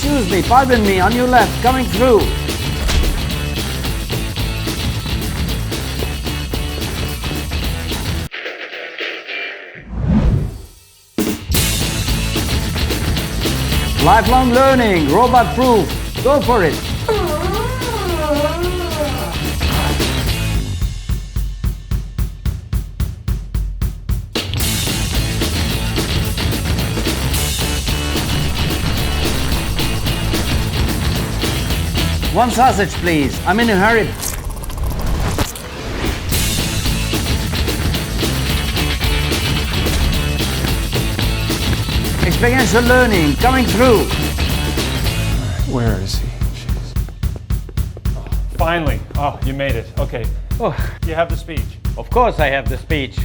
Excuse me, pardon me, on your left, coming through. Lifelong learning, robot proof. Go for it. One sausage, please. I'm in a hurry. Experiential learning coming through. Where is he? Jeez. Finally. Oh, you made it. Okay. Oh, You have the speech. of course I have the speech.